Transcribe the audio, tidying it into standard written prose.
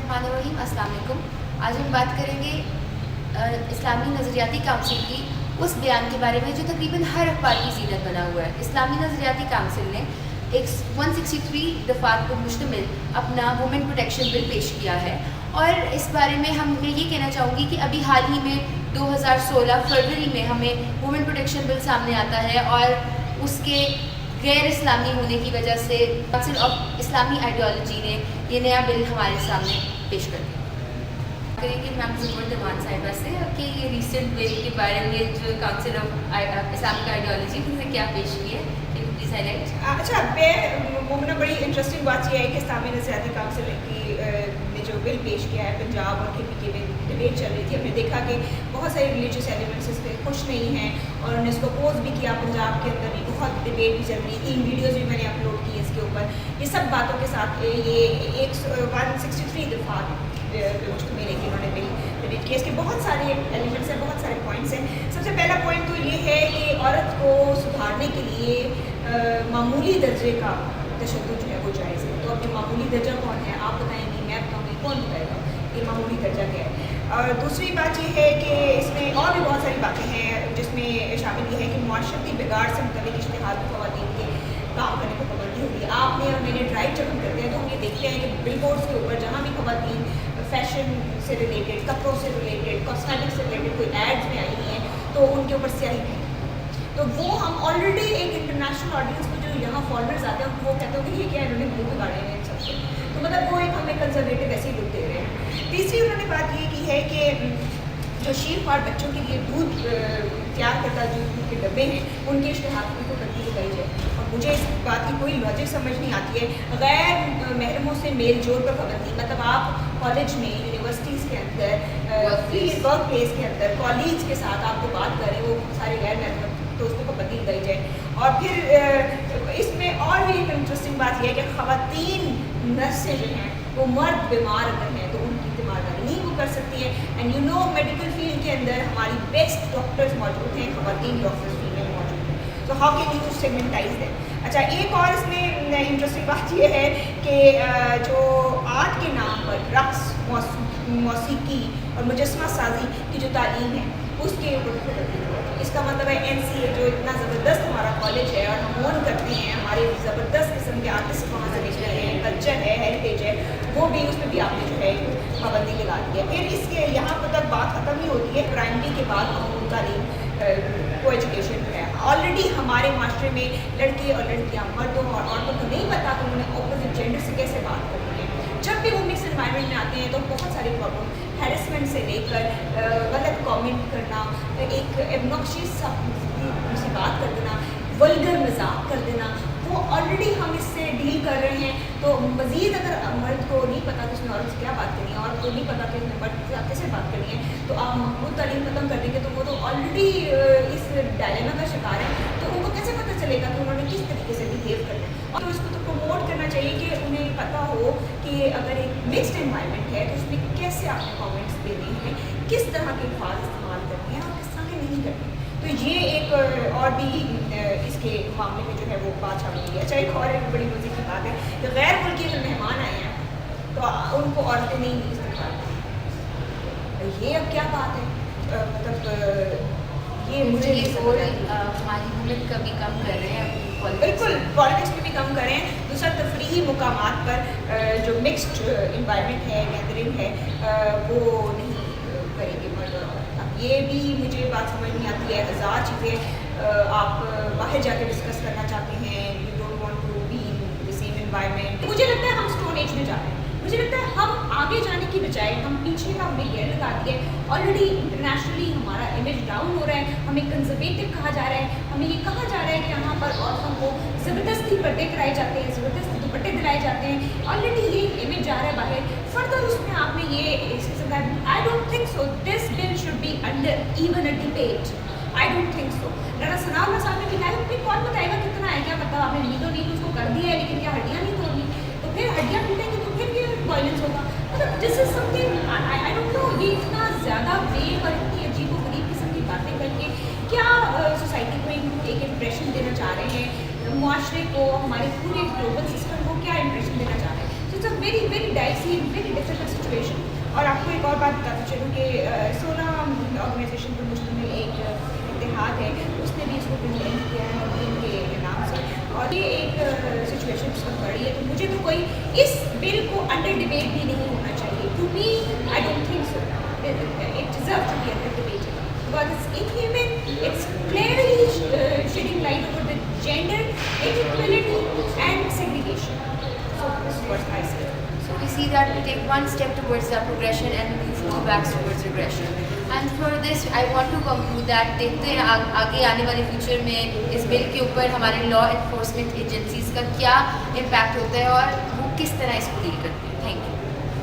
बिस्मिल्लाहिर्रहमानिर्रहीम। अस्सलाम वालेकुम। आज हम बात करेंगे इस्लामी नज़रियाती काउंसिल की उस बयान के बारे में जो तकरीबन हर अखबार की ज़ीनत बना हुआ है। इस्लामी नज़रियाती काउंसिल ने एक 163 दफ़ात पर मुश्तमिल अपना वुमेन प्रोटेक्शन बिल पेश किया है, और इस बारे में मैं ये कहना चाहूँगी कि अभी हाल ही में 2016 फरवरी में हमें वुमेन प्रोटेक्शन बिल सामने आता है, और उसके गैर इस्लामी होने की वजह से काउंसिल ऑफ इस्लामी आइडियोलॉजी ने ये नया बिल हमारे सामने पेश कर दिया। करेंगे मैम ज़ुमर साहिबा से कि ये रिसेंट बिल के बारे में जो काउंसिल ऑफ इस्लामिक आइडियोलॉजी ने क्या पेश की है, प्लीज़ हाईलाइट। अच्छा, मैं बड़ी इंटरेस्टिंग बात यह है कि इस्लामी नज़रियाती काउंसिल ने जो बिल पेश किया है पंजाब और KPK में डिबेट चल रही थी। हमने देखा कि बहुत सारे रिलीजियस एलिमेंट्स इस पर खुश नहीं हैं, और उन्होंने इसको अपोज भी किया। पंजाब के अंदर भी बहुत डिबेट भी चल रही थी, 3 वीडियोज़ भी मैंने अपलोड की इसके ऊपर। ये सब बातों के साथ ये 163 दफ़ा मुश्तमिल है कि उन्होंने बिल डिबेट किया। इसके बहुत सारे एलिमेंट्स हैं, बहुत सारे पॉइंट्स हैं। सबसे पहला पॉइंट तो ये है कि औरत को सुधारने के लिए मामूली दर्जे का तशद्दुद जो है वो जायज़ है। तो अब ये मामूली दर्जा कौन है, आप बताएंगी, मैं बताऊँगी, कौन बताएगा ये मामूली दर्जा क्या है। और दूसरी बात ये है कि इसमें और भी बहुत सारी बातें हैं, जिसमें शामिल ये है कि मुआशरती बिगाड़ से मुतल्लिक़ इश्तिहार ख़वातीन के काम करने पर पाबंदी होगी। आपने और मैंने ड्राइव जब हम करते हैं तो हम ये देखते हैं कि बिल बोर्ड्स के ऊपर जहाँ भी ख़वातीन फैशन से रिलेटेड, कपड़ों से रिलेटेड, कॉस्मेटिक्स से रिलेटेड कोई एड्स में आई हैं तो उनके ऊपर स्याही है। तो वो हम ऑलरेडी एक इंटरनेशनल ऑडियंस को जो यहाँ फॉलोअर्स आते हैं वो कहते हैं कि ये क्या इन्होंने मुँह बिगाड़े हैं इन सबसे, तो मतलब वो एक हमें कंजर्वेटिव ऐसे ही लुक दे रहे हैं। तीसरी उन्होंने बात ये की है कि जो शीर और बच्चों के लिए दूध तैयार करता जो दूध के डब्बे हैं उनके इश्तिहार को करती लगाई जाए, और मुझे इस बात की कोई लॉजिक समझ नहीं आती है। गैर महरमों से मेल जोल पर पाबंदी, मतलब आप कॉलेज में, यूनिवर्सिटीज़ के अंदर, वर्क प्लेस के अंदर कॉलीग्स के साथ आपको बात करें वो सारे गैर महरम, तो उसको पाबंदी लगाई जाए। और फिर इसमें और भी एक इंटरेस्टिंग बात यह है कि ख़वातीन नर्सें जो हैं वो मर्द बीमार अगर हैं तो उनकी तीमारदारी नहीं वो कर सकती है। And you know medical field के अंदर हमारी बेस्ट डॉक्टर्स मौजूद हैं, ख़वातीन डॉक्टर्स फील्ड में मौजूद हैं, तो how can you segmentise them. अच्छा, एक और इसमें इंटरेस्टिंग बात यह है कि जो आर्ट के नाम पर रक़्स, मौसीकी और मुजस्समा साजी की जो तालीम है उसके ऊपर इसका मतलब है NCA जो इतना ज़बरदस्त हमारा कॉलेज है और हम ओन करते हैं, हमारे ज़बरदस्त किस्म के आर्टिस्ट वहाँ से निकले हैं, कल्चर है, हेरिटेज है, वो भी उसमें भी आपने जो है पाबंदी लगा दी है। फिर इसके यहाँ पर तक बात ख़त्म ही होती है प्राइमरी के बाद अमूल तालीम को एजुकेशन जो है। ऑलरेडी हमारे माशरे में लड़के और लड़कियाँ, मर्दों और औरतों को नहीं पता कि उन्होंने अपोजिट जेंडर से कैसे बात करनी है। जब भी वो मिक्स एनवायरनमेंट में आते हैं तो बहुत सारे प्रॉब्लम, हैरेसमेंट से लेकर गलत कमेंट करना, एक एब्नॉक्शियस सी बात कर देना, वल्गर मजाक कर देना, वो ऑलरेडी हम इससे डील कर रहे हैं। तो मज़ीद अगर मर्द को नहीं पता कि उसने औरत से क्या बात करनी है, औरत को नहीं पता कि उसने मर्द से कैसे बात करनी है, तो आप महमूद तालीम ख़त्म कर देंगे तो वो तो ऑलरेडी इस डायलेमा का शिकार है। तो उनको कैसे पता चलेगा कि उन्होंने किस तरीके से बिहेव करना है। और तो इसको तो प्रमोट करना चाहिए कि उन्हें पता हो कि अगर एक मिक्सड एनवायरनमेंट है तो उसमें कैसे आपने कमेंट्स देने हैं, किस तरह के अल्फाज इस्तेमाल करने हैं और किस तरह के नहीं करने। तो ये एक और भी इसके मामले में जो है वो बात शामिल है। अच्छा, एक और एक बड़ी मज़े की बात है कि गैर मुल्की अगर मेहमान आए हैं तो उनको औरतें नहीं इस्तेमाल करती। ये अब क्या बात है, मतलब ये मुझे हमारी वुमेन का भी कम कर रहे हैं, बिल्कुल पॉलिटिक्स में भी कम करें। दूसरा, तफरीही मुकामात पर जो मिक्स्ड इन्वायरमेंट है, गैदरिंग है, वो नहीं करेंगे मर्द और औरत। अब ये भी मुझे बात समझ नहीं आती है। हज़ार चीज़ें आप बाहर जाकर डिस्कस करना चाहते हैं, you don't want to be in the same environment. मुझे लगता है हम स्टोन एज में जा रहे हैं। मुझे लगता है हम आगे जाने की बजाय हम पीछे का हमें गेयर लगा दिए। ऑलरेडी इंटरनेशनली हमारा इमेज डाउन हो रहा है, हमें कंजर्वेटिव कहा जा रहा है, हमें ये कहा जा रहा है कि यहाँ पर औरतों को ज़बरदस्ती पर्दे कराए जाते हैं, ज़बरदस्ती दुपट्टे दिलाए जाते हैं। ऑलरेडी ये इमेज जा रहा है बाहर। फर्दर उसमें आपने ये इस किस्म का, I don't think so this bill should be under even a debate, I don't think so. Rana Sanaullah साहब ने लिखा है, कौन बताएगा कितना है, क्या पता आपने नीलो नील उसको कर दिया है लेकिन क्या हड्डियाँ नहीं तोड़नी, तो फिर हड्डियाँ टूटेंगी तो फिर ये वायलेंस होगा। मतलब this is something I don't know, ये इतना ज़्यादा वेग और इतनी अजीब व गरीब किस्म की बातें करके क्या सोसाइटी को एक इम्प्रेशन देना चाह रहे हैं, मुआशरे को, हमारे पूरे ग्लोबल सिस्टम को क्या इम्प्रेशन देना चाह रहे हैं। So it's a very very dicey and very difficult situation. ایک اور بات بتاتی چلوں کہ 16 آرگنائزیشن پر مشتمل ایک اتحاد ہے، اس نے بھی اس کو پریزنٹ کیا ہے ان کے نام سے، اور یہ ایک سچویشن اس وقت بڑی ہے. تو مجھے تو کوئی اس بل کو انڈر ڈبیٹ بھی نہیں ہونا چاہیے. To me I don't think so it deserve to be under debate because it's inhuman, it's clearly shedding light over the gender inequality and segregation. So this is what I say. So we see that we take one step towards that progression and we move back towards regression. And for this, I want to conclude that دیکھتے ہیں آگے آنے والے future میں اس بل کے اوپر ہمارے law enforcement agencies کا کیا امپیکٹ ہوتا ہے اور وہ کس طرح اس کو ڈیل کرتے ہیں.